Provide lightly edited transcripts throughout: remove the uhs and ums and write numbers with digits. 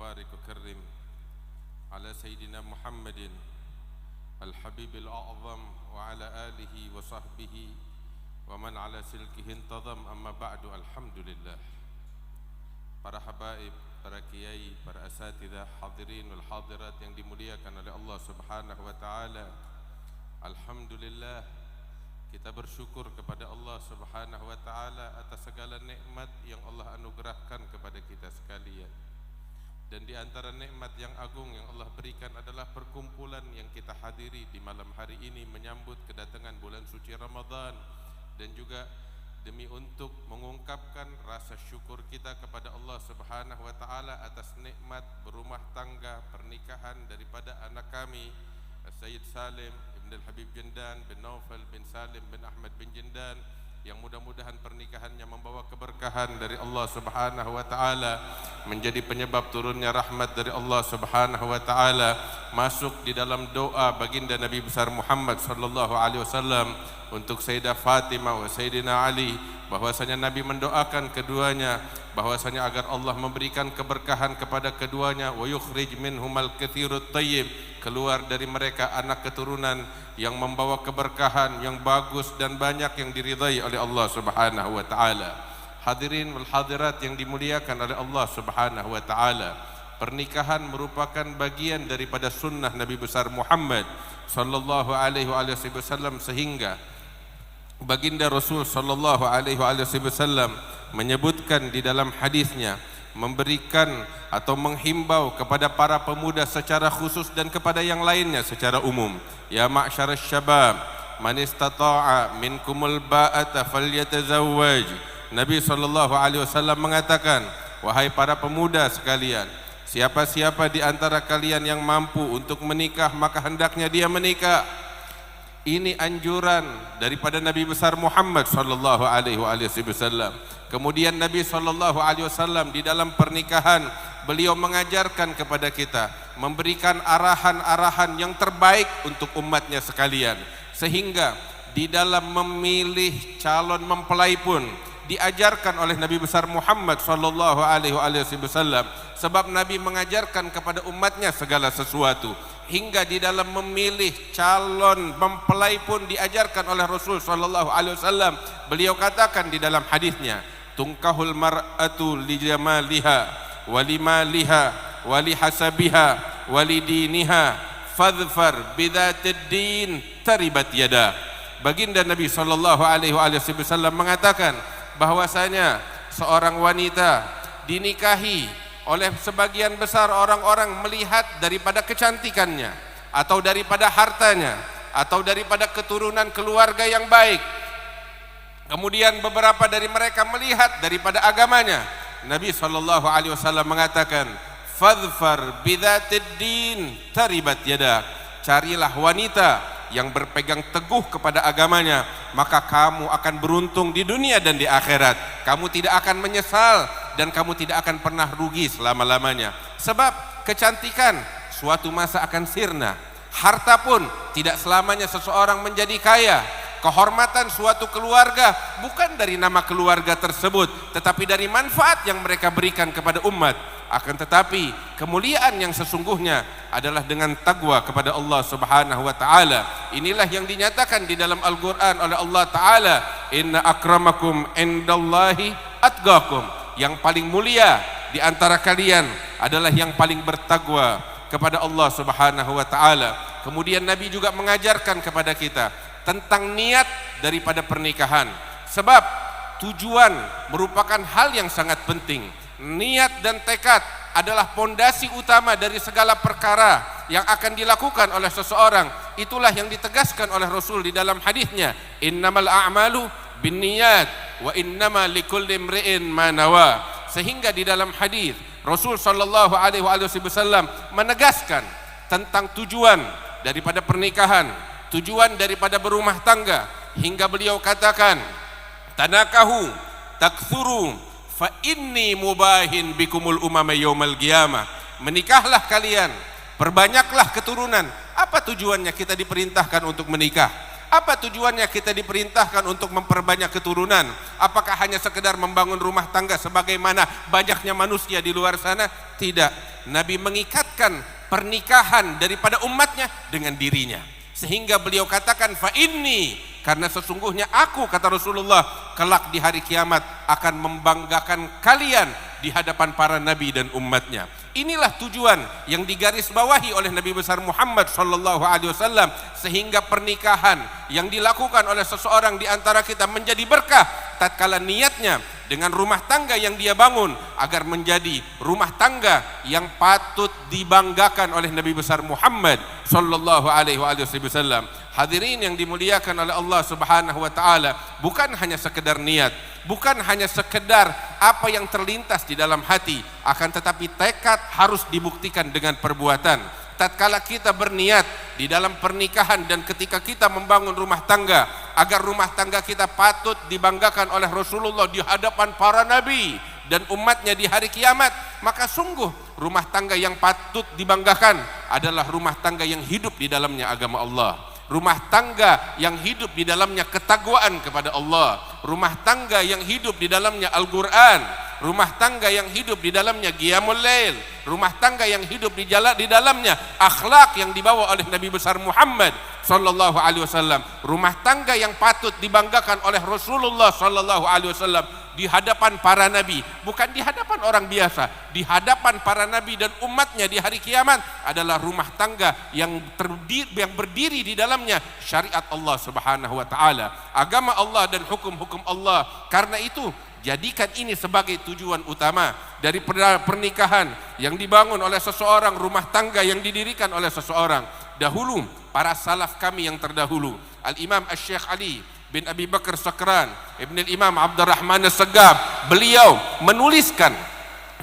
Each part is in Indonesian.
وبارك وكرم على سيدنا محمد الحبيب الأعظم وعلى آله وصحبه ومن على سلكه انتظم. أما بعد. Alhamdulillah. Para habaib, para kiai, para asatidzah, hadirin wal hadirat yang dimuliakan oleh Allah Subhanahu wa taala. Alhamdulillah, kita bersyukur kepada Allah Subhanahu wa taala atas segala nikmat yang Allah anugerahkan kepada kita sekalian. Dan di antara nikmat yang agung yang Allah berikan adalah perkumpulan yang kita hadiri di malam hari ini menyambut kedatangan bulan suci Ramadan, dan juga demi untuk mengungkapkan rasa syukur kita kepada Allah Subhanahu wa taala atas nikmat berumah tangga pernikahan daripada anak kami Sayyid Salim bin Habib Jendan bin Naufal bin Salim bin Ahmad bin Jendan, yang mudah-mudahan pernikahannya membawa keberkahan dari Allah Subhanahu wa taala, menjadi penyebab turunnya rahmat dari Allah Subhanahu wa taala, masuk di dalam doa baginda Nabi besar Muhammad sallallahu alaihi wasallam untuk Sayyidah Fatimah wa Sayyidina Ali, bahwasanya Nabi mendoakan keduanya bahwasanya agar Allah memberikan keberkahan kepada keduanya, wa yukhrij minhumal katsirut thayyib, keluar dari mereka anak keturunan yang membawa keberkahan yang bagus dan banyak yang diridai oleh Allah Subhanahu wa taala. Hadirin wal hadirat yang dimuliakan oleh Allah Subhanahu wa taala, pernikahan merupakan bagian daripada sunnah Nabi besar Muhammad sallallahu alaihi wasallam, sehingga baginda Rasul sallallahu alaihi wasallam menyebutkan di dalam hadisnya, memberikan atau menghimbau kepada para pemuda secara khusus dan kepada yang lainnya secara umum, ya ma'syarasy syabab man istata'a minkumul ba'ata falyatazawwaj. Nabi sallallahu alaihi wasallam mengatakan, wahai para pemuda sekalian, siapa-siapa di antara kalian yang mampu untuk menikah maka hendaknya dia menikah. Ini anjuran daripada Nabi besar Muhammad sallallahu alaihi wasallam. Kemudian Nabi sallallahu alaihi wasallam di dalam pernikahan beliau mengajarkan kepada kita, memberikan arahan-arahan yang terbaik untuk umatnya sekalian, sehingga di dalam memilih calon mempelai pun diajarkan oleh Nabi besar Muhammad sallallahu alaihi wasallam, sebab Nabi mengajarkan kepada umatnya segala sesuatu, hingga di dalam memilih calon mempelai pun diajarkan oleh Rasul sallallahu alaihi wasallam. Beliau katakan di dalam hadisnya, tunkahul mar'atu li jamaliha wa limaliha wa li hasabiha wa li diniha fadhfar bidzatid din taribat yada. Baginda Nabi sallallahu alaihi wasallam mengatakan bahwasanya seorang wanita dinikahi oleh sebagian besar orang-orang melihat daripada kecantikannya, atau daripada hartanya, atau daripada keturunan keluarga yang baik. Kemudian beberapa dari mereka melihat daripada agamanya. Nabi sallallahu alaihi wasallam mengatakan, fadhfar bidzatid din taribat yadak. Carilah wanita yang berpegang teguh kepada agamanya, maka kamu akan beruntung di dunia dan di akhirat. Kamu tidak akan menyesal dan kamu tidak akan pernah rugi selama-lamanya. Sebab kecantikan suatu masa akan sirna. Harta pun tidak selamanya seseorang menjadi kaya. Kehormatan suatu keluarga bukan dari nama keluarga tersebut, tetapi dari manfaat yang mereka berikan kepada umat. Akan tetapi kemuliaan yang sesungguhnya adalah dengan taqwa kepada Allah Subhanahu wa taala. Inilah yang dinyatakan di dalam Al-Qur'an oleh Allah taala, inna akramakum indallahi atqakum. Yang paling mulia di antara kalian adalah yang paling bertakwa kepada Allah Subhanahu wa taala. Kemudian Nabi juga mengajarkan kepada kita tentang niat daripada pernikahan, sebab tujuan merupakan hal yang sangat penting. Niat dan tekad adalah pondasi utama dari segala perkara yang akan dilakukan oleh seseorang. Itulah yang ditegaskan oleh Rasul di dalam hadisnya, innamal a'malu binniyat wa innama likulli imri'in ma nawa. Sehingga di dalam hadis Rasul sallallahu alaihi wasallam menegaskan tentang tujuan daripada pernikahan, tujuan daripada berumah tangga, hingga beliau katakan, tanakahu takthuru fa inni mubahin bikumul umama yaumal qiyamah. Menikahlah kalian, perbanyaklah keturunan. Apa tujuannya kita diperintahkan untuk menikah? Apa tujuannya kita diperintahkan untuk memperbanyak keturunan? Apakah hanya sekedar membangun rumah tangga sebagaimana banyaknya manusia di luar sana? Tidak. Nabi mengikatkan pernikahan daripada umatnya dengan dirinya, sehingga beliau katakan fa inni, karena sesungguhnya aku, kata Rasulullah, kelak di hari kiamat akan membanggakan kalian di hadapan para nabi dan umatnya. Inilah tujuan yang digarisbawahi oleh Nabi besar Muhammad sallallahu alaihi wasallam, sehingga pernikahan yang dilakukan oleh seseorang di antara kita menjadi berkah tatkala niatnya dengan rumah tangga yang dia bangun agar menjadi rumah tangga yang patut dibanggakan oleh Nabi besar Muhammad sallallahu alaihi wasallam. Hadirin yang dimuliakan oleh Allah Subhanahu wa taala, bukan hanya sekedar niat, bukan hanya sekedar apa yang terlintas di dalam hati, akan tetapi tekad harus dibuktikan dengan perbuatan. Tatkala kita berniat di dalam pernikahan dan ketika kita membangun rumah tangga agar rumah tangga kita patut dibanggakan oleh Rasulullah di hadapan para nabi dan umatnya di hari kiamat, maka sungguh rumah tangga yang patut dibanggakan adalah rumah tangga yang hidup di dalamnya agama Allah, rumah tangga yang hidup di dalamnya ketakwaan kepada Allah, rumah tangga yang hidup di dalamnya Al-Quran, rumah tangga yang hidup di dalamnya Qiyamul Lail, rumah tangga yang hidup di dalamnya akhlak yang dibawa oleh Nabi besar Muhammad sallallahu alaihi wasallam, rumah tangga yang patut dibanggakan oleh Rasulullah sallallahu alaihi wasallam di hadapan para nabi, bukan di hadapan orang biasa, di hadapan para nabi dan umatnya di hari kiamat adalah rumah tangga yang berdiri di dalamnya syariat Allah Subhanahu wa taala, agama Allah dan hukum-hukum Allah. Karena itu jadikan ini sebagai tujuan utama dari pernikahan yang dibangun oleh seseorang, rumah tangga yang didirikan oleh seseorang. Dahulu para salaf kami yang terdahulu, Al-Imam Asy-Syaikh Ali bin Abi Bakar Sakran, Ibn al-Imam Abdurrahman As-Saggaf, beliau menuliskan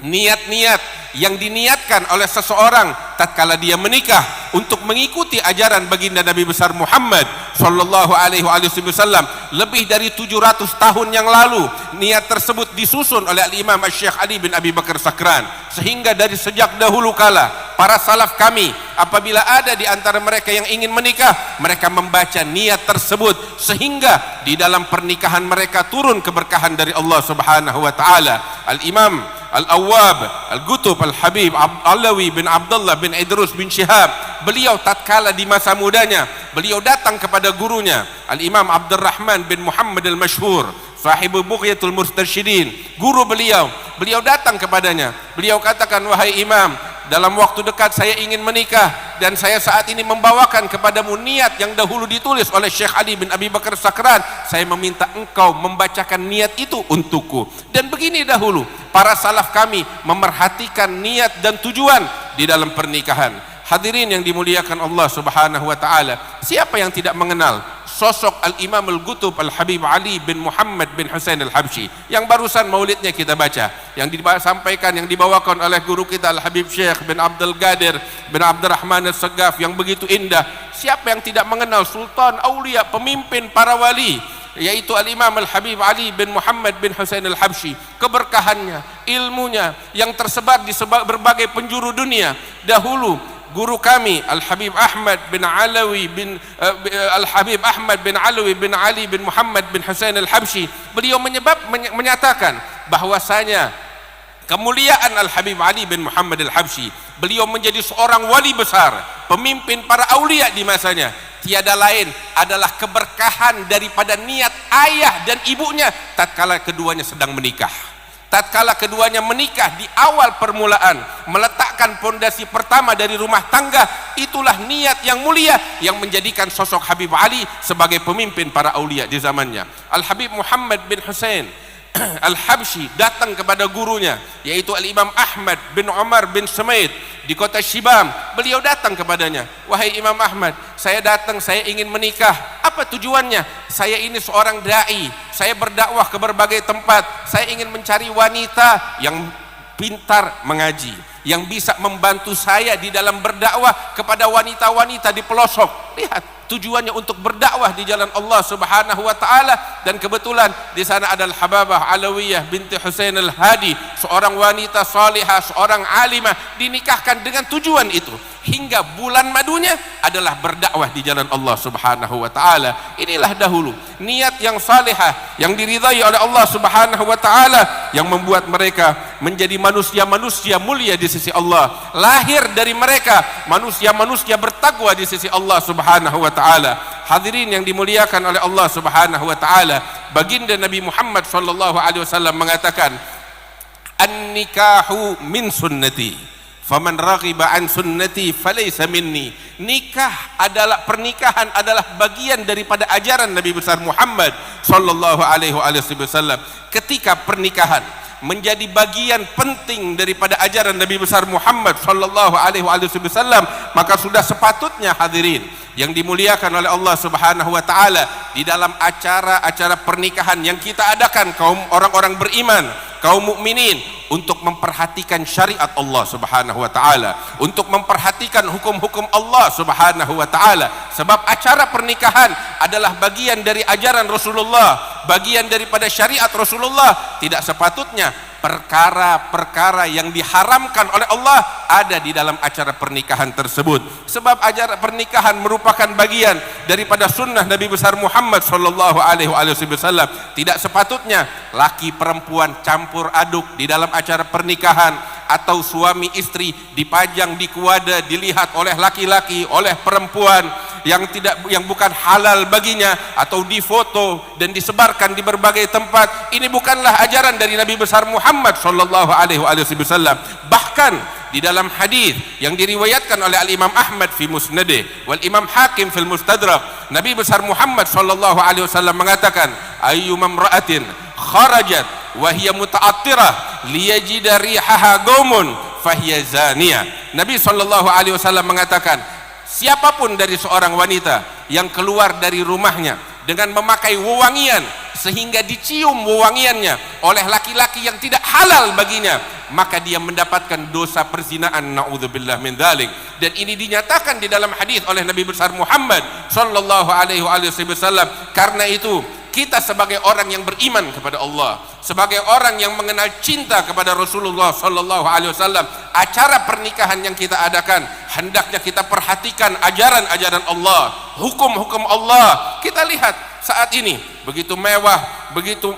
niat-niat yang diniatkan oleh seseorang tatkala dia menikah untuk mengikuti ajaran baginda Nabi besar Muhammad sallallahu alaihi wasallam lebih dari 700 tahun yang lalu. Niat tersebut disusun oleh Al-Imam Asy-Syaikh Ali bin Abi Bakar Sakran, sehingga dari sejak dahulu kala para salaf kami apabila ada di antara mereka yang ingin menikah, mereka membaca niat tersebut sehingga di dalam pernikahan mereka turun keberkahan dari Allah Subhanahu wa taala. Al-Imam Al-Awwab Al-Qutub Al-Habib Alawi bin Abdullah bin Idrus bin Syihab, beliau tatkala di masa mudanya beliau datang kepada gurunya Al-Imam Abdurrahman bin Muhammad Al-Mashhur, sahibu Bughyatul Mustarsyidin, guru beliau datang kepadanya, beliau katakan, wahai imam, dalam waktu dekat saya ingin menikah dan saya saat ini membawakan kepadamu niat yang dahulu ditulis oleh Syekh Ali bin Abi Bakar Sakran, saya meminta engkau membacakan niat itu untukku. Dan begini dahulu para salaf kami memerhatikan niat dan tujuan di dalam pernikahan. Hadirin yang dimuliakan Allah Subhanahu wa taala, siapa yang tidak mengenal sosok Al-Imam Al-Qutub Al-Habib Ali bin Muhammad bin Husain Al-Habsyi yang barusan maulidnya kita baca, yang disampaikan, yang dibawakan oleh guru kita Al-Habib Syekh bin Abdul Qadir bin Abdurrahman As-Saggaf yang begitu indah. Siapa yang tidak mengenal sultan aulia, pemimpin para wali, yaitu Al-Imam Al-Habib Ali bin Muhammad bin Husain Al-Habsyi, keberkahannya, ilmunya yang tersebar di berbagai penjuru dunia. Dahulu guru kami Al-Habib Ahmad bin Alawi bin Al-Habib Ahmad bin Alawi bin Ali bin Muhammad bin Husain Al-Habsyi, beliau menyatakan bahwasanya kemuliaan Al-Habib Ali bin Muhammad Al-Habsyi, beliau menjadi seorang wali besar, pemimpin para aulia di masanya, tiada lain adalah keberkahan daripada niat ayah dan ibunya tatkala keduanya sedang menikah. Tatkala keduanya menikah di awal permulaan, meletakkan pondasi pertama dari rumah tangga, itulah niat yang mulia yang menjadikan sosok Habib Ali sebagai pemimpin para aulia di zamannya. Al-Habib Muhammad bin Husain Al-Habsyi datang kepada gurunya yaitu Al-Imam Ahmad bin Umar bin Sumaid di kota Shibam. Beliau datang kepadanya, wahai Imam Ahmad, saya datang, saya ingin menikah. Apa tujuannya? Saya ini seorang dai, saya berdakwah ke berbagai tempat, saya ingin mencari wanita yang pintar mengaji, yang bisa membantu saya di dalam berdakwah kepada wanita-wanita di pelosok. Lihat, tujuannya untuk berdakwah di jalan Allah Subhanahu wa taala, dan kebetulan di sana ada Al-Hababah Alawiyah binti Husain Al-Hadi, seorang wanita salihah, seorang alimah, dinikahkan dengan tujuan itu hingga bulan madunya adalah berdakwah di jalan Allah Subhanahu wa taala. Inilah dahulu niat yang salihah yang diridhai oleh Allah Subhanahu wa taala yang membuat mereka menjadi manusia-manusia mulia di sisi Allah. Lahir dari mereka manusia-manusia bertakwa di sisi Allah Subhanahu wa taala. Hadirin yang dimuliakan oleh Allah Subhanahu wa taala, baginda Nabi Muhammad sallallahu alaihi wasallam mengatakan, "An-nikahu min sunnati. Faman raghiba an sunnati falaysa minni." Nikah adalah, pernikahan adalah bagian daripada ajaran Nabi besar Muhammad sallallahu alaihi wasallam. Ketika pernikahan menjadi bagian penting daripada ajaran Nabi besar Muhammad sallallahu alaihi wasallam, maka sudah sepatutnya hadirin yang dimuliakan oleh Allah Subhanahu wa taala, di dalam acara-acara pernikahan yang kita adakan kaum orang-orang beriman, kaum mukminin, untuk memperhatikan syariat Allah Subhanahu wa taala, untuk memperhatikan hukum-hukum Allah Subhanahu wa taala. Sebab acara pernikahan adalah bagian dari ajaran Rasulullah, bagian daripada syariat Rasulullah. Tidak sepatutnya perkara-perkara yang diharamkan oleh Allah ada di dalam acara pernikahan tersebut. Sebab acara pernikahan merupakan bagian daripada sunnah Nabi besar Muhammad sallallahu alaihi wasallam. Tidak sepatutnya laki perempuan campur aduk di dalam acara pernikahan, atau suami istri dipajang di kuada dilihat oleh laki-laki, oleh perempuan yang bukan halal baginya, atau difoto dan disebarkan di berbagai tempat. Ini bukanlah ajaran dari Nabi besar Muhammad sallallahu alaihi wasallam. Bahkan di dalam hadis yang diriwayatkan oleh Al-Imam Ahmad fi Musnadih wal Imam Hakim fil Mustadrak, Nabi besar Muhammad sallallahu alaihi wasallam mengatakan, ayyuma imra'atin kharajat wa hiya muta'attirah liyajida rihaha qaumun fahiya zaniyah. Nabi sallallahu alaihi wasallam mengatakan, siapapun dari seorang wanita yang keluar dari rumahnya dengan memakai wewangian sehingga dicium wewangiannya oleh laki-laki yang tidak halal baginya, maka dia mendapatkan dosa perzinaan, naudzubillah min dzalik. Dan ini dinyatakan di dalam hadis oleh Nabi besar Muhammad sallallahu alaihi wasallam. Karena itu kita sebagai orang yang beriman kepada Allah, sebagai orang yang mengenal cinta kepada Rasulullah sallallahu alaihi wasallam, acara pernikahan yang kita adakan hendaknya kita perhatikan ajaran-ajaran Allah, hukum-hukum Allah. Kita lihat saat ini begitu mewah, begitu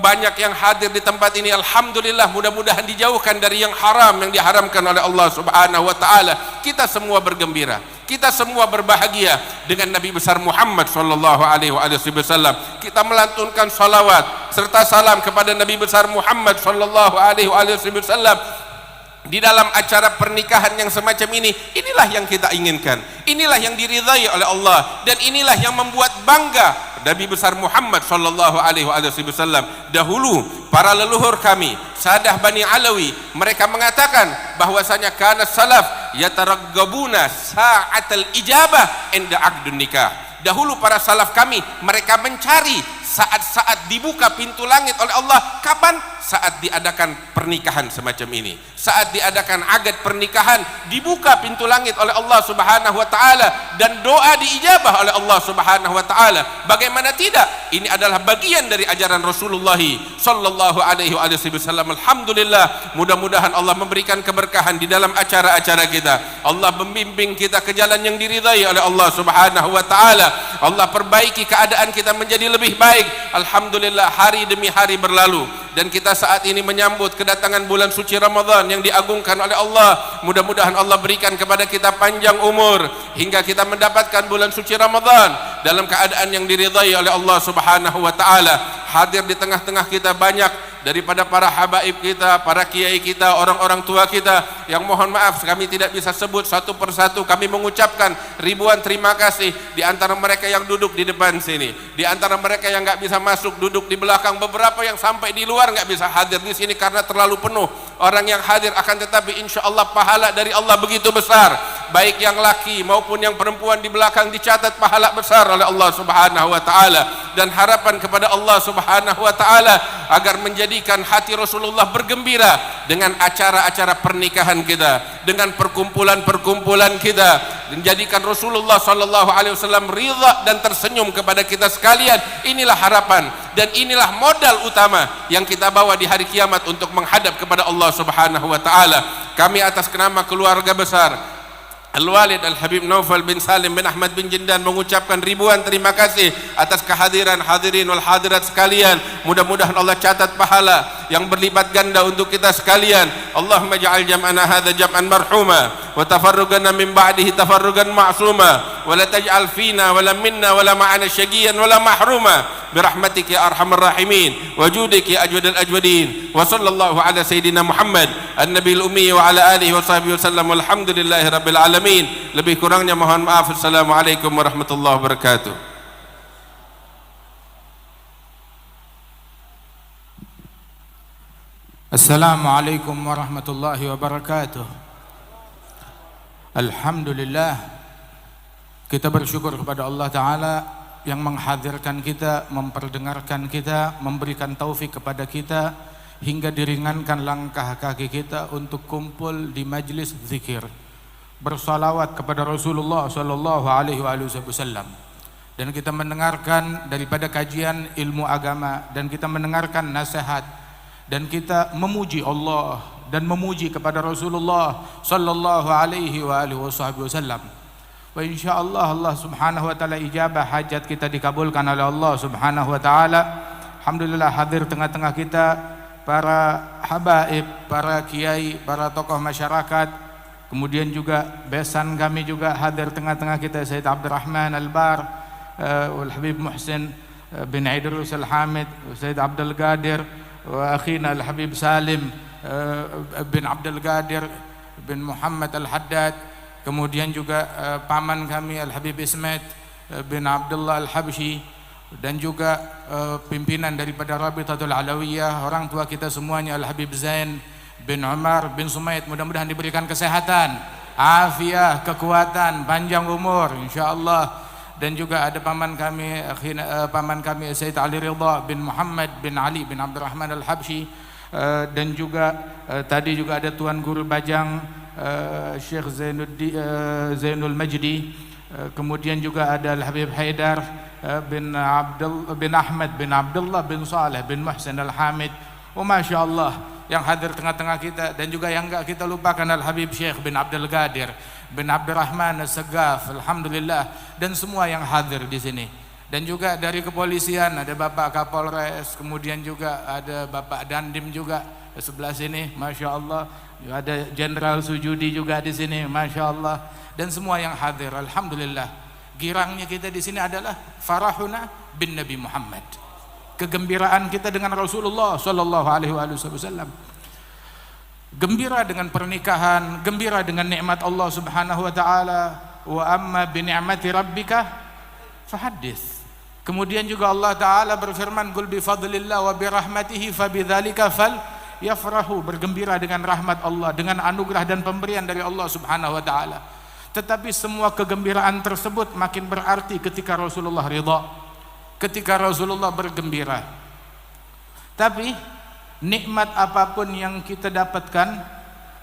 banyak yang hadir di tempat ini. Alhamdulillah, mudah-mudahan dijauhkan dari yang haram yang diharamkan oleh Allah Subhanahu wa taala. Kita semua bergembira, kita semua berbahagia dengan Nabi besar Muhammad sallallahu alaihi wasallam. Kita melantunkan salawat serta salam kepada Nabi besar Muhammad sallallahu alaihi wasallam di dalam acara pernikahan yang semacam ini. Inilah yang kita inginkan, inilah yang diridhai oleh Allah, dan inilah yang membuat bangga Nabi besar Muhammad sallallahu alaihi wasallam. Dahulu para leluhur kami, Sadah Bani Alawi, mereka mengatakan bahwasanya kana salaf yataraggabuna sa'atal ijabah inda aqdun nikah. Dahulu para salaf kami, mereka mencari saat-saat dibuka pintu langit oleh Allah. Kapan? Saat diadakan pernikahan semacam ini, saat diadakan akad pernikahan, dibuka pintu langit oleh Allah Subhanahu wa taala dan doa diijabah oleh Allah Subhanahu wa taala. Bagaimana tidak? Ini adalah bagian dari ajaran Rasulullah sallallahu alaihi wasallam. Alhamdulillah, mudah-mudahan Allah memberikan keberkahan di dalam acara-acara kita. Allah membimbing kita ke jalan yang diridhai oleh Allah Subhanahu wa taala. Allah perbaiki keadaan kita menjadi lebih baik. Alhamdulillah, hari demi hari berlalu dan kita saat ini menyambut kedatangan bulan suci Ramadan yang diagungkan oleh Allah. Mudah-mudahan Allah berikan kepada kita panjang umur hingga kita mendapatkan bulan suci Ramadan dalam keadaan yang diridhai oleh Allah Subhanahu wa taala. Hadir di tengah-tengah kita banyak daripada para habaib kita, para kiai kita, orang-orang tua kita yang mohon maaf kami tidak bisa sebut satu persatu. Kami mengucapkan ribuan terima kasih di antara mereka yang duduk di depan sini, di antara mereka yang nggak bisa masuk duduk di belakang, beberapa yang sampai di luar nggak bisa hadir di sini karena terlalu penuh orang yang hadir. Akan tetapi insya Allah pahala dari Allah begitu besar, baik yang laki maupun yang perempuan di belakang dicatat pahala besar oleh Allah Subhanahu wa taala. Dan harapan kepada Allah Subhanahu wa taala agar menjadikan hati Rasulullah bergembira dengan acara-acara pernikahan kita, dengan perkumpulan-perkumpulan kita, menjadikan Rasulullah sallallahu alaihi wasallam ridha dan tersenyum kepada kita sekalian. Inilah harapan dan inilah modal utama yang kita bawa di hari kiamat untuk menghadap kepada Allah Subhanahu wa taala. Kami atas nama keluarga besar Al-Walid Al-Habib Naufal bin Salim bin Ahmad bin Jindan mengucapkan ribuan terima kasih atas kehadiran hadirin wal hadirat sekalian. Mudah-mudahan Allah catat pahala yang berlipat ganda untuk kita sekalian. Allahumma ja'al jam'ana hadza jam'an marhuma wa tafarrugana min ba'dihi tafarrugan ma'suma wa la taj'al fina wa la minna wa la ma'ana syaqiyan wa la mahruma birahmatika ya arhamar rahimin wa judika ya ajwadal ajwadin wa sallallahu ala sayyidina Muhammad an-nabiyil ummi wa ala alihi wa sahbihi wasallam walhamdulillahi rabbil alamin. Lebih kurangnya mohon maaf. Assalamualaikum warahmatullahi wabarakatuh. Assalamualaikum warahmatullahi wabarakatuh. Alhamdulillah, kita bersyukur kepada Allah Ta'ala yang menghadirkan kita, memperdengarkan kita, memberikan taufik kepada kita hingga diringankan langkah kaki kita untuk kumpul di majlis zikir, bersalawat kepada Rasulullah sallallahu alaihi wasallam, dan kita mendengarkan daripada kajian ilmu agama, dan kita mendengarkan nasihat, dan kita memuji Allah dan memuji kepada Rasulullah sallallahu alaihi wasallam. Wa insyaallah Allah Subhanahu wa taala ijabah hajat kita dikabulkan oleh Allah Subhanahu wa taala. Alhamdulillah hadir tengah-tengah kita para habaib, para kiai, para tokoh masyarakat. Kemudian juga besan kami juga hadir tengah-tengah kita, Sayyid Abdurrahman Al-Bar, Al-Habib Muhsin bin Idrus Al-Hamid, Sayyid Abdul Qadir, wa akhina Al-Habib Salim bin Abdul Qadir bin Muhammad Al-Haddad. Kemudian juga paman kami Al-Habib Ismet bin Abdullah Al-Habsyi, dan juga pimpinan daripada Rabitatul Alawiyah, orang tua kita semuanya Al-Habib Zain bin Umar bin Sumaid. Mudah-mudahan diberikan kesehatan, afiah, kekuatan, panjang umur insyaallah. Dan juga ada paman kami Sayyid Ali Ridha bin Muhammad bin Ali bin Abdurrahman Al-Habsyi, dan juga tadi juga ada Tuan Guru Bajang Syekh Zainul Majdi. Kemudian juga ada Al-Habib Haidar bin Ahmad bin Abdullah bin Saleh bin Muhsin Al-Hamid. Oh Masya Allah, yang hadir tengah-tengah kita. Dan juga yang enggak kita lupakan Al-Habib Syekh bin Abdul Qadir bin Abdurrahman As-Sagaf, alhamdulillah, dan semua yang hadir di sini. Dan juga dari kepolisian ada Bapak Kapolres, kemudian juga ada Bapak Dandim juga di sebelah sini, Masya Allah. Ada Jenderal Sujudi juga di sini, Masya Allah. Dan semua yang hadir, alhamdulillah. Girangnya kita di sini adalah farahuna bin Nabi Muhammad, kegembiraan kita dengan Rasulullah sallallahu alaihi wasallam. Gembira dengan pernikahan, gembira dengan nikmat Allah Subhanahu wa taala. Wa amma bi ni'mati rabbika fahaddits. Kemudian juga Allah taala berfirman, "Qul bi fadlillah wa bi rahmatihi fabidzalika falyafrahu." Bergembira dengan rahmat Allah, dengan anugerah dan pemberian dari Allah Subhanahu wa taala. Tetapi semua kegembiraan tersebut makin berarti ketika Rasulullah ridha, ketika Rasulullah bergembira. Tapi nikmat apapun yang kita dapatkan,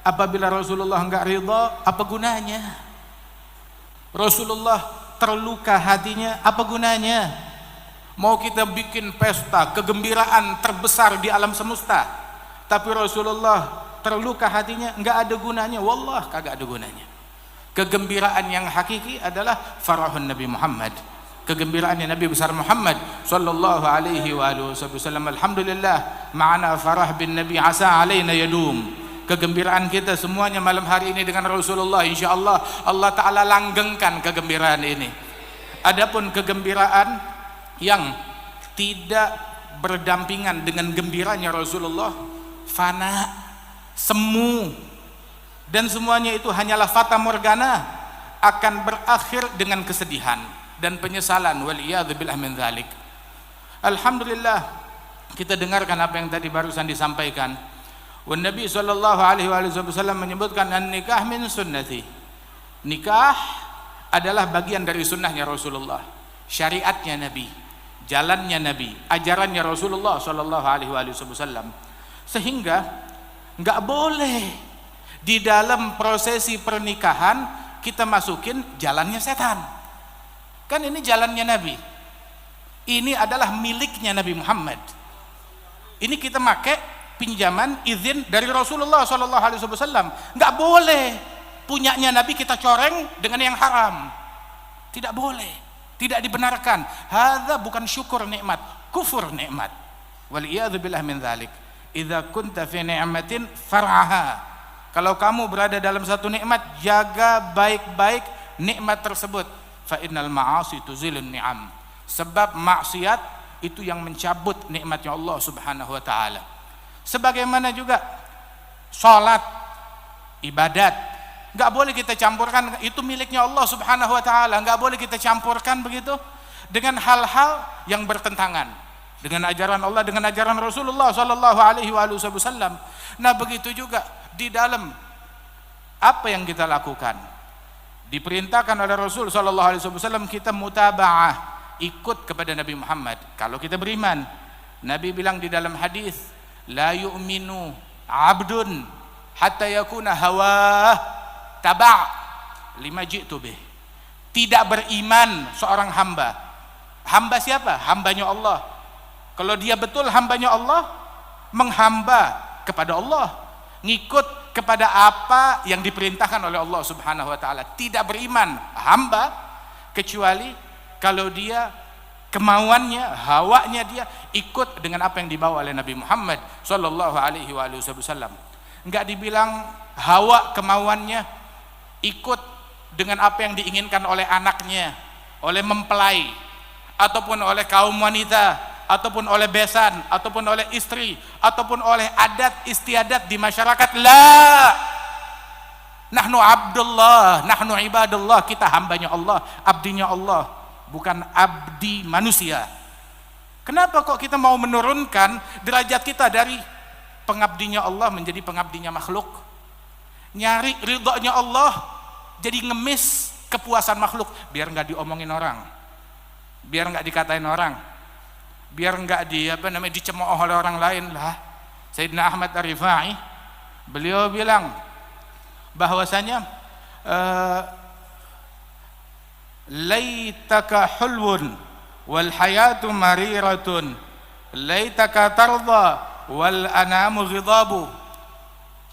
apabila Rasulullah enggak ridha, apa gunanya? Rasulullah terluka hatinya, apa gunanya? Mau kita bikin pesta kegembiraan terbesar di alam semesta, tapi Rasulullah terluka hatinya, enggak ada gunanya. Wallah kagak ada gunanya. Kegembiraan yang hakiki adalah farahun Nabi Muhammad, kegembiraannya Nabi besar Muhammad sallallahu alaihi wasallam. Alhamdulillah, ma'ana farah bin Nabi asa alaina yadum. Kegembiraan kita semuanya malam hari ini dengan Rasulullah, insyaallah Allah taala langgengkan kegembiraan ini. Adapun kegembiraan yang tidak berdampingan dengan gembiranya Rasulullah, fana, semu, dan semuanya itu hanyalah fata morgana, akan berakhir dengan kesedihan dan penyesalan, waliyadzubillah min dzalik. Alhamdulillah, kita dengarkan apa yang tadi barusan disampaikan. Wan Nabi sallallahu alaihi wasallam menyebutkan, an-nikah min sunnati. Nikah adalah bagian dari sunnahnya Rasulullah, syariatnya Nabi, jalannya Nabi, ajarannya Rasulullah sallallahu alaihi wasallam. Sehingga enggak boleh di dalam prosesi pernikahan kita masukin jalannya setan. Kan ini jalannya Nabi, ini adalah miliknya Nabi Muhammad. Ini kita pakai pinjaman izin dari Rasulullah SAW. Nggak boleh punyanya Nabi kita coreng dengan yang haram. Tidak boleh, tidak dibenarkan. Hadza bukan syukur nikmat, kufur nikmat. Waliyadzubillah min dzalik. Idza kunta fi ni'matin far'aha. Kalau kamu berada dalam satu nikmat, jaga baik-baik nikmat tersebut. Fa innal ma'asi tuzilun ni'am. Sebab maksiat itu yang mencabut nikmatnya Allah Subhanahu wa taala. Sebagaimana juga salat, ibadat, enggak boleh kita campurkan, itu miliknya Allah Subhanahu wa taala, enggak boleh kita campurkan begitu dengan hal-hal yang bertentangan dengan ajaran Allah, dengan ajaran Rasulullah sallallahu alaihi wasallam. Nah, begitu juga di dalam apa yang kita lakukan. Diperintahkan oleh Rasul sallallahu alaihi wasallam kita mutaba'ah, ikut kepada Nabi Muhammad kalau kita beriman. Nabi bilang di dalam hadis, la yu'minu 'abdun hatta yakuna hawah taba' lima ji'tu bih. Tidak beriman seorang hamba. Hamba siapa? Hambanya Allah. Kalau dia betul hambanya Allah, menghamba kepada Allah, ngikut kepada apa yang diperintahkan oleh Allah Subhanahu wa taala. Tidak beriman hamba kecuali kalau dia kemauannya, hawanya dia ikut dengan apa yang dibawa oleh Nabi Muhammad sallallahu alaihi wasallam. Enggak dibilang hawa kemauannya ikut dengan apa yang diinginkan oleh anaknya, oleh mempelai, ataupun oleh kaum wanita, ataupun oleh besan, ataupun oleh istri, ataupun oleh adat istiadat di masyarakat. La, nahnu abdullah, nahnu ibadullah, kita hambanya Allah, abdinya Allah, bukan abdi manusia. Kenapa kok kita mau menurunkan derajat kita dari pengabdinya Allah menjadi pengabdinya makhluk? Nyari ridhonya Allah jadi ngemis kepuasan makhluk, biar nggak diomongin orang, biar nggak dikatain orang, biar nggak dicemooh oleh orang lain. Lah, Sayyidina Ahmad Ar-Rifai beliau bilang bahwasanya laitaka hulwun wal hayatu mariratun, laitaka tarda wal anamu ghidabu,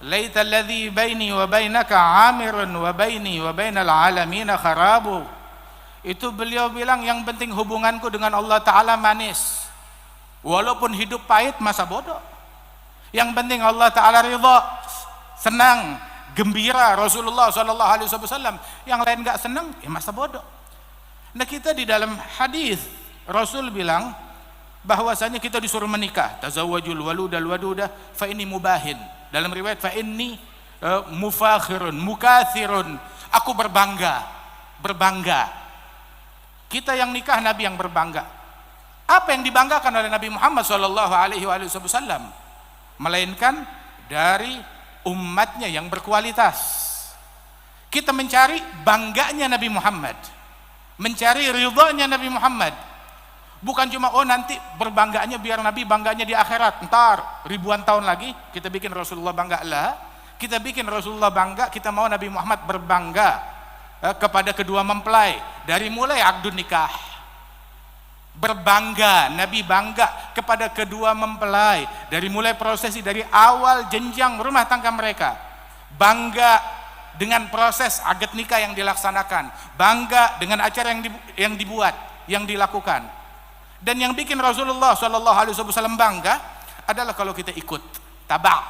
laita alladhi baini wa bainaka amirun wa baini wa bainal alamina kharabu. Itu beliau bilang yang penting hubunganku dengan Allah Ta'ala manis, walaupun hidup pahit masa bodoh. Yang penting Allah Ta'ala ridha, senang, gembira Rasulullah SAW. Yang lain gak senang, ya masa bodoh. Nah, kita di dalam hadis Rasul bilang bahwasanya kita disuruh menikah, tazawwajul waludal waduda fa inni mubahin. Dalam riwayat fa inni mufakhirun mukathirun, aku berbangga. Kita yang nikah, Nabi yang berbangga. Apa yang dibanggakan oleh Nabi Muhammad sallallahu alaihi wasallam? Melainkan dari umatnya yang berkualitas. Kita mencari bangganya Nabi Muhammad, mencari ridhonya Nabi Muhammad. Bukan cuma nanti berbangganya biar Nabi bangganya di akhirat, ntar ribuan tahun lagi kita bikin Rasulullah bangga. Lah, kita bikin Rasulullah bangga, kita mau Nabi Muhammad berbangga kepada kedua mempelai dari mulai akdun nikah. Berbangga, Nabi bangga kepada kedua mempelai dari mulai prosesi, dari awal jenjang rumah tangga mereka. Bangga dengan proses akad nikah yang dilaksanakan, bangga dengan acara yang dibuat, yang dilakukan. Dan yang bikin Rasulullah SAW bangga adalah kalau kita ikut taba',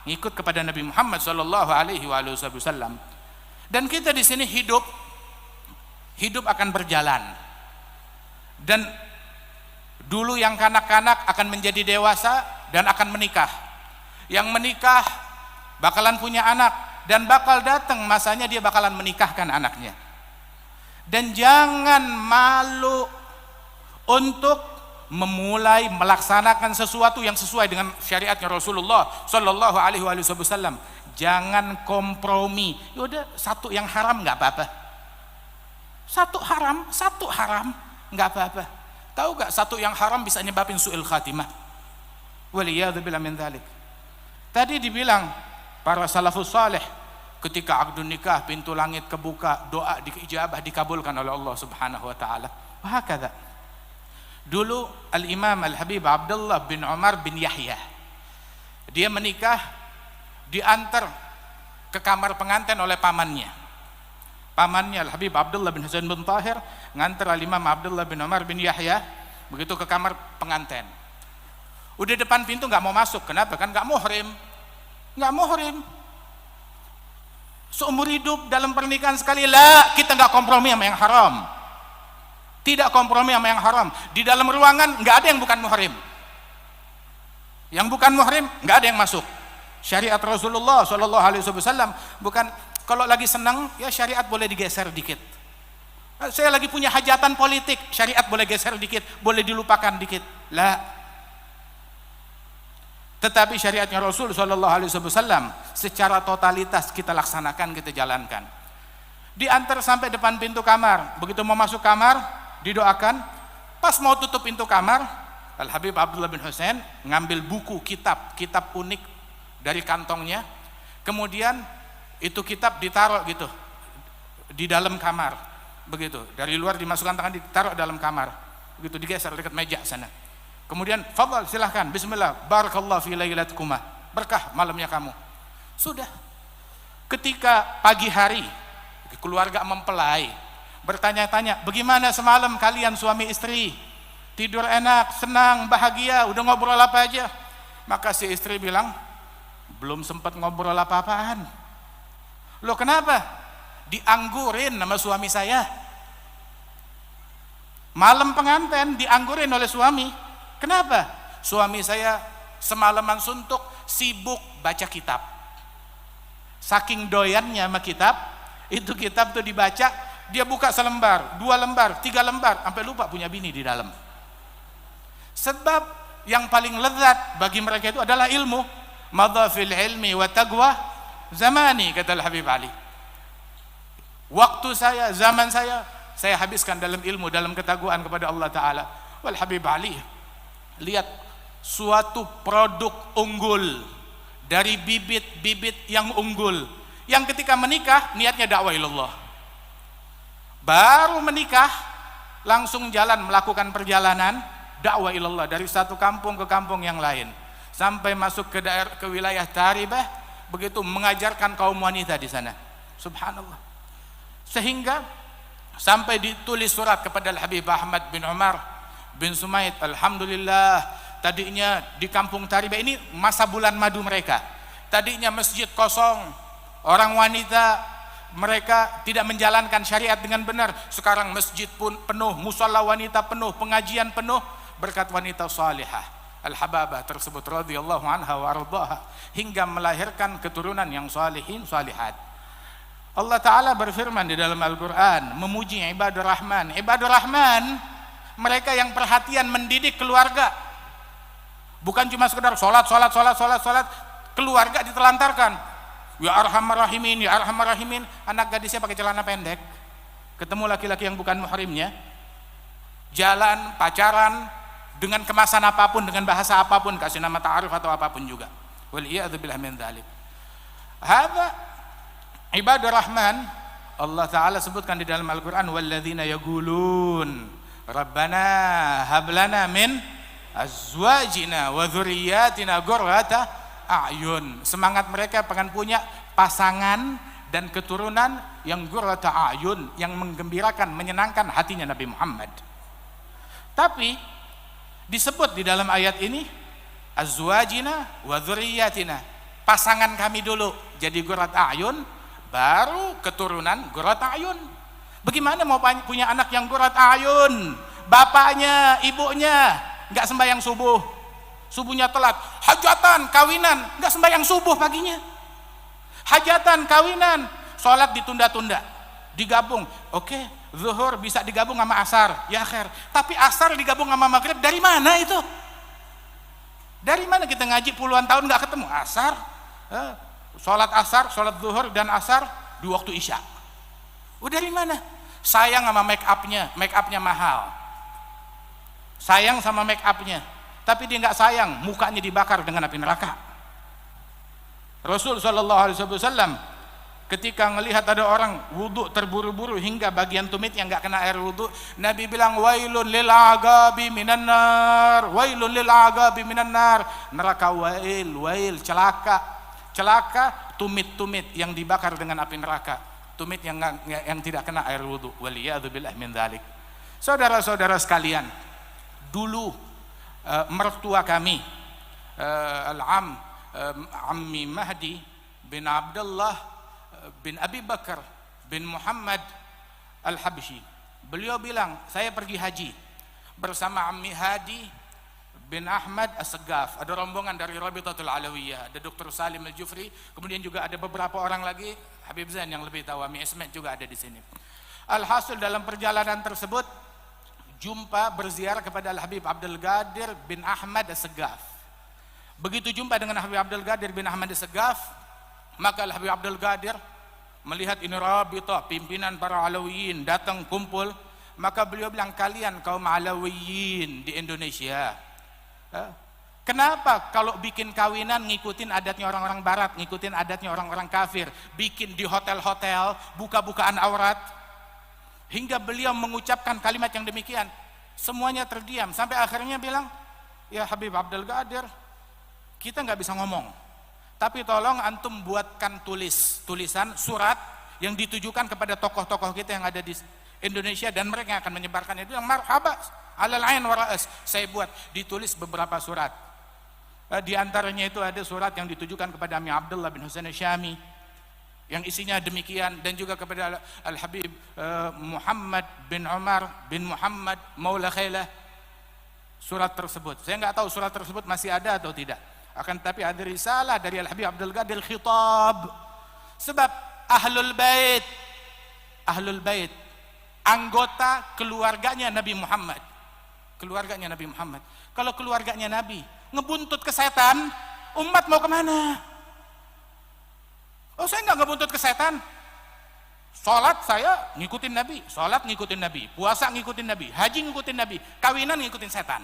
ngikut kepada Nabi Muhammad SAW. Dan kita di sini hidup akan berjalan. Dan dulu yang kanak-kanak akan menjadi dewasa dan akan menikah. Yang menikah bakalan punya anak dan bakal datang masanya dia bakalan menikahkan anaknya. Dan jangan malu untuk memulai melaksanakan sesuatu yang sesuai dengan syariatnya Rasulullah sallallahu alaihi wasallam. Jangan kompromi. Yaudah, satu yang haram nggak apa-apa. Satu haram nggak apa-apa. Tahu nggak, satu yang haram bisa nyebabin su'il khatimah. Waliyadzubillah min dzalik. Tadi dibilang para salafus saleh ketika akdun nikah pintu langit kebuka, doa diijabah, dikabulkan oleh Allah Subhanahu wa taala. Wahakadza. Dulu Al-Imam Al-Habib Abdullah bin Umar bin Yahya, dia menikah diantar ke kamar pengantin oleh pamannya. Pamannya Al-Habib Abdullah bin Husain bin Tahir nganter Al-Imam Abdullah bin Umar bin Yahya begitu ke kamar pengantin. Udah depan pintu nggak mau masuk. Kenapa? Kan nggak muhrim. Nggak muhrim. Seumur hidup dalam pernikahan sekali lah, kita nggak kompromi sama yang haram. Tidak kompromi sama yang haram. Di dalam ruangan nggak ada yang bukan muhrim. Yang bukan muhrim nggak ada yang masuk. Syariat Rasulullah Shallallahu Alaihi Wasallam bukan kalau lagi senang ya syariat boleh digeser dikit. Saya lagi punya hajatan politik, syariat boleh geser dikit, boleh dilupakan dikit. Lah. Tetapi syariatnya Rasul Shallallahu Alaihi Wasallam secara totalitas kita laksanakan, kita jalankan. Diantar sampai depan pintu kamar. Begitu mau masuk kamar, didoakan. Pas mau tutup pintu kamar, Al Habib Abdullah bin Husain ngambil buku kitab unik dari kantongnya. Kemudian itu kitab ditaruh gitu di dalam kamar. Begitu, dari luar dimasukkan tangan, ditaruh dalam kamar. Begitu digeser dekat meja sana. Kemudian, fadhal silahkan, bismillah, barakallahu fi lailatikuma, berkah malamnya kamu. Sudah. Ketika pagi hari, keluarga mempelai, bertanya-tanya, bagaimana semalam kalian suami istri? Tidur enak, senang, bahagia, udah ngobrol apa aja? Maka si istri bilang, belum sempat ngobrol apa-apaan. Loh kenapa? Dianggurin sama suami saya. Malam pengantin dianggurin oleh suami. Kenapa? Suami saya semalaman suntuk, sibuk baca kitab. Saking doyannya sama kitab, itu kitab tuh dibaca, dia buka selembar, 2 lembar, 3 lembar, sampai lupa punya bini di dalam. Sebab yang paling lezat bagi mereka itu adalah ilmu. Madha fil ilmi wa taqwa zamani, kata Al-Habib Ali. Waktu saya, zaman saya habiskan dalam ilmu, dalam ketakwaan kepada Allah Ta'ala. Wal Habib Ali, lihat suatu produk unggul dari bibit-bibit yang unggul, yang ketika menikah niatnya dakwah ilallah. Baru menikah langsung jalan melakukan perjalanan dakwah ilallah dari satu kampung ke kampung yang lain, sampai masuk ke daerah, ke wilayah Taribah, begitu mengajarkan kaum wanita di sana. Subhanallah. Sehingga sampai ditulis surat kepada Al-Habib Ahmad bin Umar bin Sumaid, alhamdulillah, tadinya di kampung Taribah ini masa bulan madu mereka. Tadinya masjid kosong, orang wanita mereka tidak menjalankan syariat dengan benar. Sekarang masjid pun penuh, musalla wanita penuh, pengajian penuh berkat wanita salihah Al-Hababah tersebut radhiyallahu anha wa ardhaha, hingga melahirkan keturunan yang salihin salihat. Allah Ta'ala berfirman di dalam Al-Quran memuji ibadur Rahman. Ibadur Rahman mereka yang perhatian mendidik keluarga, bukan cuma sekedar sholat, keluarga ditelantarkan. Ya Arhamar Rahimin, ya Arhamar Rahimin, anak gadisnya pakai celana pendek, ketemu laki-laki yang bukan muhrimnya, jalan pacaran dengan kemasan apapun, dengan bahasa apapun, kasih nama ta'aruf atau apapun juga. Waliyadzubillah min dzalik. Hadza ibadur Rahman. Allah Ta'ala sebutkan di dalam Al-Quran, walladzina yaqulun Rabbana hablana min azwajina wa dzurriyyatina qurrata a'yun. Semangat mereka pengen punya pasangan dan keturunan yang qurrata a'yun, yang menggembirakan, menyenangkan hatinya Nabi Muhammad. Tapi disebut di dalam ayat ini azwajina wa dzurriyyatina, pasangan kami dulu jadi qurrat a'yun, baru keturunan qurrat a'yun. Bagaimana mau punya anak yang qurrat a'yun, bapaknya, ibunya nggak sembahyang subuh, subuhnya telat, hajatan, kawinan, nggak sembahyang subuh paginya, hajatan, kawinan, sholat ditunda-tunda, digabung. Oke, zuhur bisa digabung sama asar, ya khair, tapi asar digabung sama maghrib, dari mana itu? Dari mana kita ngaji puluhan tahun nggak ketemu asar? Sholat asar, sholat zuhur dan asar di waktu isya. Dari mana? Sayang sama make upnya mahal. Sayang sama make upnya, tapi dia nggak sayang mukanya dibakar dengan api neraka. Rasul Shallallahu Alaihi Wasallam ketika melihat ada orang wudhu terburu-buru hingga bagian tumitnya nggak kena air wudhu, Nabi bilang wailun lil agabi minan nar, wailun lil agabi minan nar, neraka wail, celaka, tumit-tumit yang dibakar dengan api neraka, tumit yang tidak kena air wudu. Waliyadzubillah min dzalik. Saudara-saudara sekalian, dulu mertua kami Ammi Mahdi bin Abdullah bin Abi Bakar bin Muhammad Al-Habsyi, beliau bilang, saya pergi haji bersama Ammi Hadi bin Ahmad As-Segaf, ada rombongan dari Rabitatul Alawiyah, ada Dr. Salim Al-Jufri, kemudian juga ada beberapa orang lagi, Habib Zain yang lebih tahu, Ami Ismet juga ada di sini. Alhasil dalam perjalanan tersebut jumpa berziarah kepada Al-Habib Abdul Qadir bin Ahmad As-Segaf. Begitu jumpa dengan Habib Abdul Qadir bin Ahmad As-Segaf, maka Al-Habib Abdul Qadir melihat ini Rabitah, pimpinan para Alawiyin datang kumpul, maka beliau bilang, kalian kaum Alawiyin di Indonesia, kenapa kalau bikin kawinan ngikutin adatnya orang-orang barat, ngikutin adatnya orang-orang kafir, bikin di hotel-hotel, buka-bukaan aurat? Hingga beliau mengucapkan kalimat yang demikian, semuanya terdiam, sampai akhirnya bilang, ya Habib Abdul Qadir, kita nggak bisa ngomong, tapi tolong antum buatkan tulisan surat yang ditujukan kepada tokoh-tokoh kita yang ada di Indonesia dan mereka yang akan menyebarkannya. Dia bilang, marhaba, alal ain wa ra'as. Saya buat, ditulis beberapa surat. Di antaranya itu ada surat yang ditujukan kepada Ami Abdullah bin Husain Syami yang isinya demikian, dan juga kepada Al-Habib Muhammad bin Umar bin Muhammad Maula Khailah. Surat tersebut, saya nggak tahu surat tersebut masih ada atau tidak. Akan tetapi ada risalah dari Al-Habib Abdul Qadir khitab, sebab Ahlul Bait, anggota keluarganya Nabi Muhammad. Keluarganya Nabi Muhammad. Kalau keluarganya Nabi ngebuntut ke setan, umat mau kemana? Oh, saya nggak ngebuntut ke setan. Sholat saya ngikutin Nabi, sholat ngikutin Nabi, puasa ngikutin Nabi, haji ngikutin Nabi, kawinan ngikutin setan.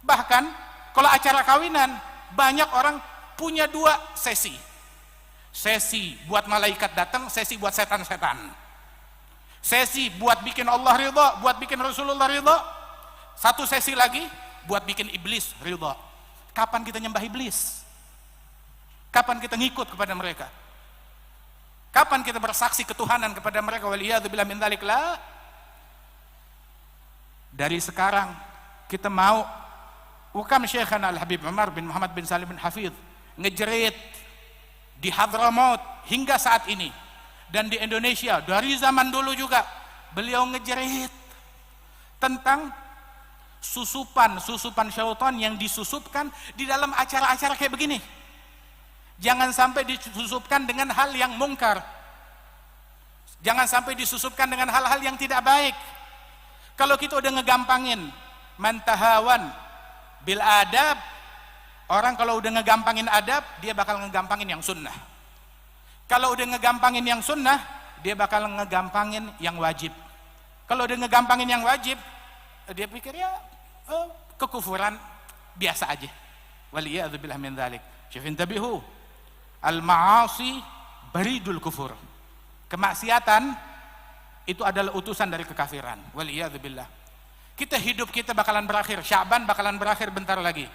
Bahkan kalau acara kawinan, banyak orang punya dua sesi. Sesi buat malaikat datang, sesi buat setan-setan. Sesi buat bikin Allah ridha, buat bikin Rasulullah ridha. Satu sesi lagi buat bikin iblis ridha. Kapan kita nyembah iblis? Kapan kita ngikut kepada mereka? Kapan kita bersaksi ketuhanan kepada mereka? Waliyadzubillah min dzalik. La. Dari sekarang kita mau, Ukam Syekhana Al-Habib Umar bin Muhammad bin Salim bin Hafidh ngejerit di Hadramaut hingga saat ini, dan di Indonesia dari zaman dulu juga beliau ngejerit tentang susupan syaitan yang disusupkan di dalam acara-acara kayak begini. Jangan sampai disusupkan dengan hal yang mungkar, jangan sampai disusupkan dengan hal-hal yang tidak baik. Kalau kita udah ngegampangin mantahawan bil adab, orang kalau udah ngegampangin adab, dia bakal ngegampangin yang sunnah. Kalau udah ngegampangin yang sunnah, dia bakal ngegampangin yang wajib. Kalau udah ngegampangin yang wajib, dia pikir ya kekufuran biasa aja. Waliyadzubillah min dzalik. Syafin tabihu, al-ma'asi baridul kufur. Kemaksiatan itu adalah utusan dari kekafiran. Waliyadzubillah. Hidup kita bakalan berakhir, Sya'ban bakalan berakhir bentar lagi.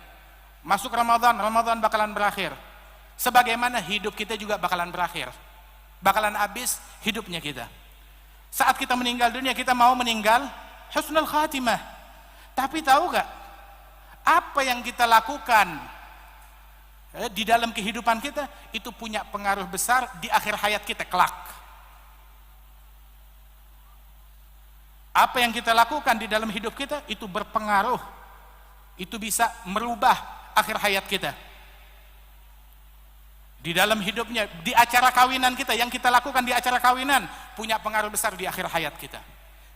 Masuk Ramadan bakalan berakhir. Sebagaimana hidup kita juga bakalan berakhir. Bakalan habis hidupnya kita. Saat kita meninggal dunia, kita mau meninggal husnul khatimah. Tapi tahu gak apa yang kita lakukan di dalam kehidupan kita itu punya pengaruh besar di akhir hayat kita kelak. Apa yang kita lakukan di dalam hidup kita itu berpengaruh, itu bisa merubah akhir hayat kita. Di dalam hidupnya, di acara kawinan kita, yang kita lakukan di acara kawinan punya pengaruh besar di akhir hayat kita.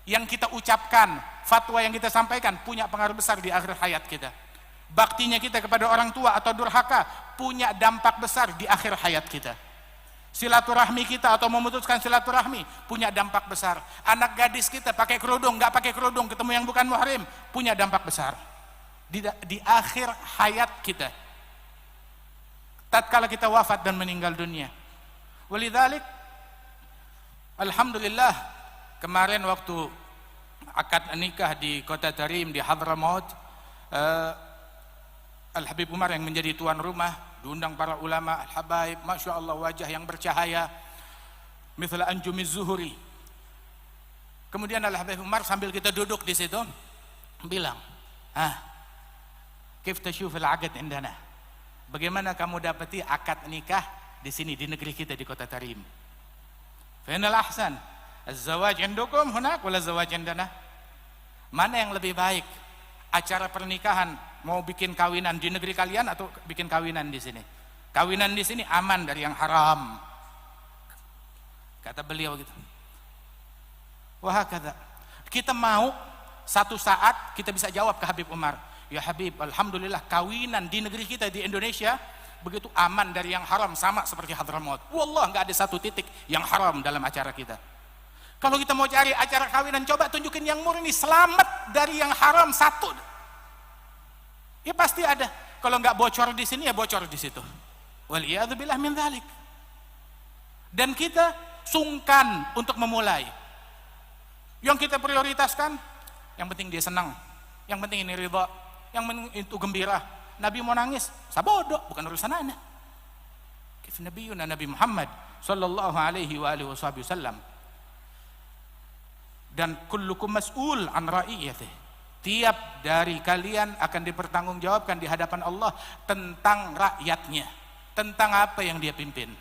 Yang kita ucapkan, fatwa yang kita sampaikan punya pengaruh besar di akhir hayat kita. Baktinya kita kepada orang tua atau durhaka punya dampak besar di akhir hayat kita. Silaturahmi kita atau memutuskan silaturahmi punya dampak besar. Anak gadis kita pakai kerudung, nggak pakai kerudung, ketemu yang bukan muhrim, punya dampak besar di akhir hayat kita. Tatkala kita wafat dan meninggal dunia. Walidzalik, alhamdulillah, kemarin waktu akad nikah di Kota Tarim di Hadramaut, Al-Habib Umar yang menjadi tuan rumah diundang para ulama al-habaib, Masya Allah, wajah yang bercahaya mithla anjumiz zuhuri. Kemudian Al-Habib Umar sambil kita duduk di situ bilang, kif tashuful aqd indana, bagaimana kamu dapati akad nikah di sini di negeri kita di kota Tarim? Fa inal ahsan az-zawaj indakum hunak wala zawaj indana? Mana yang lebih baik, acara pernikahan mau bikin kawinan di negeri kalian atau bikin kawinan di sini? Kawinan di sini aman dari yang haram, kata beliau gitu. Wah, kata kita mau satu saat kita bisa jawab ke Habib Umar, ya Habib, alhamdulillah kawinan di negeri kita di Indonesia begitu aman dari yang haram, sama seperti Hadramaut. Wallah, nggak ada satu titik yang haram dalam acara kita. Kalau kita mau cari acara kawinan, coba tunjukin yang murni, selamat dari yang haram satu. Ya pasti ada. Kalau nggak bocor di sini, ya bocor di situ. Waliyadzubillah min dzalik. Dan kita sungkan untuk memulai. Yang kita prioritaskan, yang penting dia senang, yang penting ini ridha, yang penting itu gembira. Nabi mau nangis, sabodo, bukan urusan ana. Kif nabiyuna Nabi Muhammad sallallahu alaihi wa alihi wasallam. Dan kullukum mas'ul an ra'iyatih. Tiap dari kalian akan dipertanggungjawabkan di hadapan Allah tentang rakyatnya, tentang apa yang dia pimpin.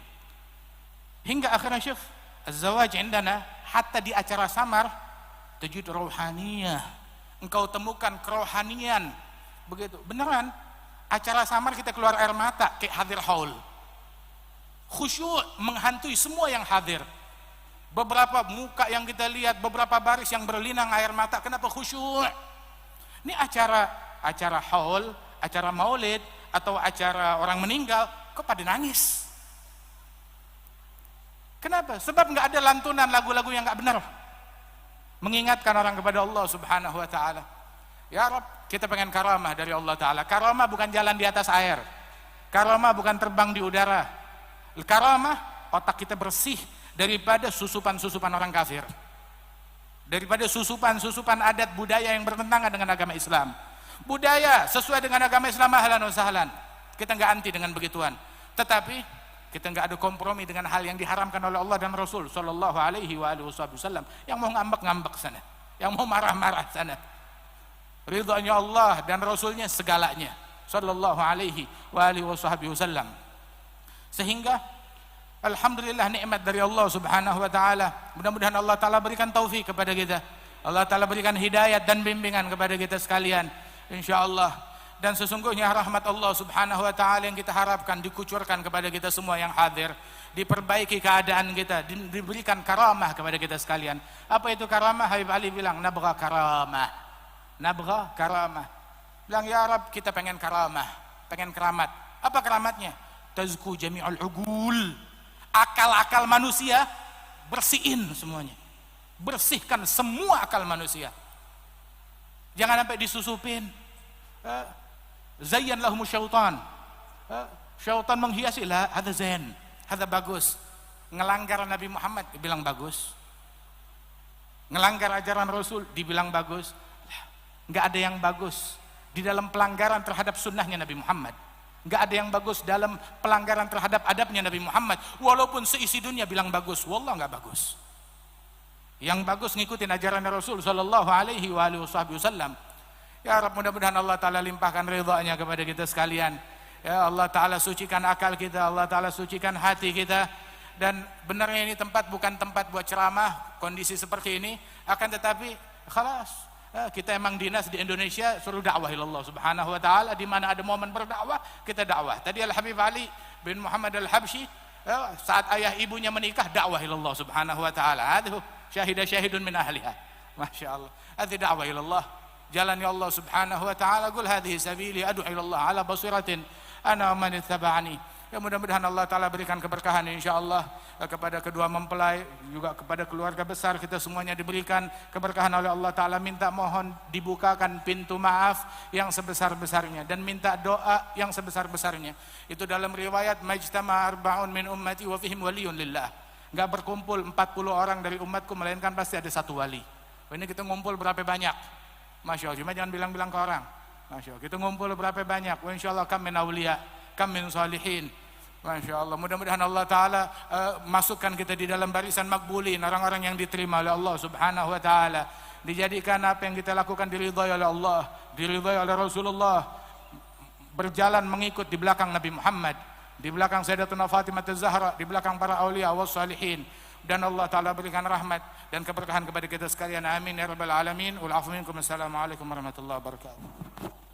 Hingga akhirnya syuf, az-zawaj indana, hatta di acara samar tajid rohaniyah, engkau temukan kerohanian begitu beneran. Acara samar kita keluar air mata kayak hadir haul, khusyuk menghantui semua yang hadir. Beberapa muka yang kita lihat, beberapa baris yang berlinang air mata, kenapa khusyuk? Ini acara haul, acara maulid atau acara orang meninggal, kok pada nangis? Kenapa? Sebab nggak ada lantunan lagu-lagu yang nggak benar, mengingatkan orang kepada Allah subhanahu wa ta'ala. Ya Rabb, kita pengen karamah dari Allah ta'ala. Karamah bukan jalan di atas air, karamah bukan terbang di udara. Karamah otak kita bersih daripada susupan-susupan orang kafir, daripada susupan-susupan adat budaya yang bertentangan dengan agama Islam. Budaya sesuai dengan agama Islam, ahlan wa sahlan, kita nggak anti dengan begituan. Tetapi kita nggak ada kompromi dengan hal yang diharamkan oleh Allah dan Rasul sallallahu alaihi wa alihi wasallam. Yang mau ngambek-ngambek sana, yang mau marah-marah sana. Ridhonya Allah dan Rasulnya segalanya sallallahu alaihi wa alihi wasallam. Sehingga alhamdulillah nikmat dari Allah subhanahu wa ta'ala. Mudah-mudahan Allah ta'ala berikan taufik kepada kita, Allah ta'ala berikan hidayat dan bimbingan kepada kita sekalian, insyaallah. Dan sesungguhnya rahmat Allah subhanahu wa ta'ala yang kita harapkan dikucurkan kepada kita semua yang hadir, diperbaiki keadaan kita, diberikan karamah kepada kita sekalian. Apa itu karamah? Habib Ali bilang, nabgha karamah, nabgha karamah. Bilang, ya Rab, kita pengen karamah, pengen keramat. Apa keramatnya? Tazku jami'ul ugul, akal-akal manusia bersihin semuanya, bersihkan semua akal manusia, jangan sampai disusupin. Zayyan lahum syaitan, syaitan menghiasi lah, ada zain, ada bagus. Ngelanggar Nabi Muhammad dibilang bagus, ngelanggar ajaran Rasul dibilang bagus. Nggak ada yang bagus di dalam pelanggaran terhadap sunnahnya Nabi Muhammad, nggak ada yang bagus dalam pelanggaran terhadap adabnya Nabi Muhammad. Walaupun seisi dunia bilang bagus, wallah nggak bagus. Yang bagus ngikutin ajaran Rasul sallallahu alaihi wasallam. Ya Rabb, mudah-mudahan Allah Ta'ala limpahkan ridhanya kepada kita sekalian. Ya Allah Ta'ala sucikan akal kita, Allah Ta'ala sucikan hati kita. Dan benarnya ini tempat bukan tempat buat ceramah, kondisi seperti ini. Akan tetapi, khalas, kita emang dinas di Indonesia, suruh dakwah ilallah subhanahu wa ta'ala. Di mana ada momen berdakwah, kita dakwah. Tadi Al-Habib Ali bin Muhammad Al-Habsyi, saat ayah ibunya menikah, dakwah ilallah subhanahu wa ta'ala. Aduh, syahidun min ahliha. Masya Allah. Aduh, dakwah ilallah. Jalan ya Allah subhanahu wa ta'ala. Qul hadhihi sabili ad'u ila Allah ala basiratin ana wa man ittaba'ani. Ya mudah-mudahan Allah Ta'ala berikan keberkahan insyaallah kepada kedua mempelai, juga kepada keluarga besar kita semuanya diberikan keberkahan oleh Allah Ta'ala. Minta mohon dibukakan pintu maaf yang sebesar-besarnya dan minta doa yang sebesar-besarnya. Itu dalam riwayat majtama arba'un min ummati wa fihim waliyun lillah. Enggak berkumpul 40 orang dari umatku melainkan pasti ada satu wali. Ini kita ngumpul berapa banyak? Masya Allah, cuma jangan bilang-bilang ke orang. Masya Allah, kita ngumpul berapa banyak? Wa insya Allah kami awliya. kam min salihin. Masya Allah, mudah-mudahan Allah Ta'ala masukkan kita di dalam barisan makbulin, orang-orang yang diterima oleh Allah Subhanahu Wa Ta'ala. Dijadikan apa yang kita lakukan diridhai oleh Allah, diridhai oleh Rasulullah, berjalan mengikut di belakang Nabi Muhammad, di belakang Sayyidatuna Fatimah Az-Zahra, di belakang para awliya was salihin. Dan Allah Ta'ala berikan rahmat dan keberkahan kepada kita sekalian. Amin ya rabbal alamin. Wal afu minkum. Assalamualaikum warahmatullahi wabarakatuh.